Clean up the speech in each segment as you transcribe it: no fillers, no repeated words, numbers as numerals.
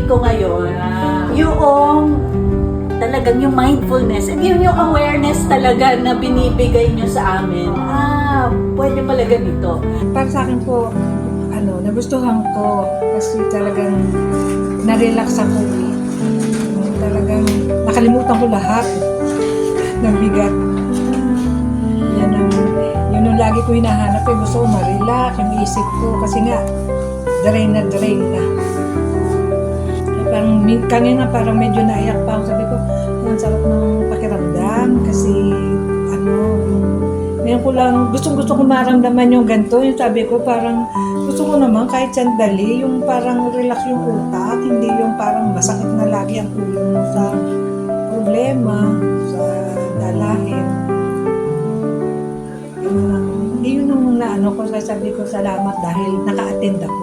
topic ko ngayon, yung talagang yung mindfulness and yung awareness talaga na binibigay nyo sa amin. Pwede pala ganito. Para sa akin po, nagustuhan ko kasi talagang na-relax ako. Talagang nakalimutan ko lahat ng bigat. Yun ang lagi ko hinahanap. Gusto ko ma-relax yung isip ko kasi nga, drain na. Kanina parang medyo naiyak pa ako. Sabi ko, ang sarap ng pakiramdam kasi ngayon ko lang, gusto ko maramdaman yung ganito. Yung sabi ko, parang gusto ko naman kahit sandali, yung parang relax yung utak, hindi yung parang masakit na lagi ang ulo mo sa problema, sa dalahin. Yun yung ko, sabi ko salamat dahil naka-attend ako.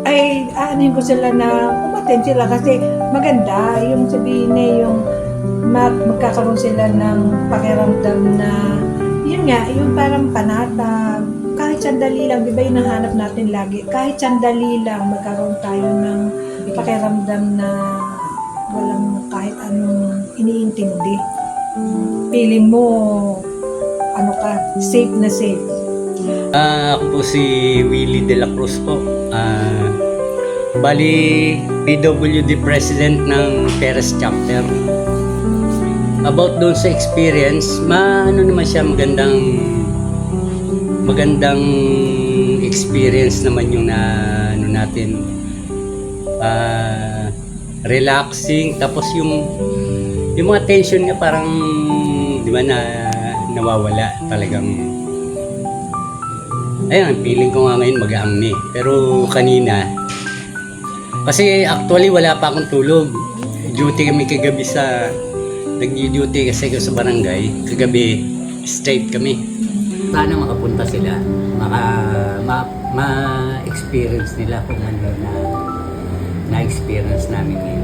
Ay, aanin ko sila na umattend sila kasi maganda yung sabihin niya yung magkakaroon sila ng pakiramdam na yun nga, yung parang panatag. Kahit sandali lang, di ba yung nahanap natin lagi? Kahit sandali lang, magkaroon tayo ng pakiramdam na walang kahit anong iniintindi. Feeling mo, safe na safe. Ako po si Willie De La Cruz po. Bali, PWD President ng Perez Chapter. About doon sa experience, naman siya magandang experience naman yung natin. Relaxing, tapos yung mga tension nga parang di ba nawawala talagang. Ayun, feeling ko nga ngayon mag-aangni. Pero kanina, kasi actually wala pa akong tulog. Duty kami kagabi nag-duty kasi ko sa barangay. Kagabi, straight kami. Sana makapunta sila. Ma-experience nila kung ano na-experience namin ngayon.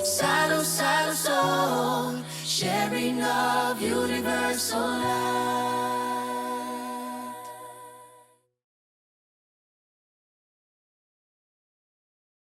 Salo, salo, soul, sharing of universal love.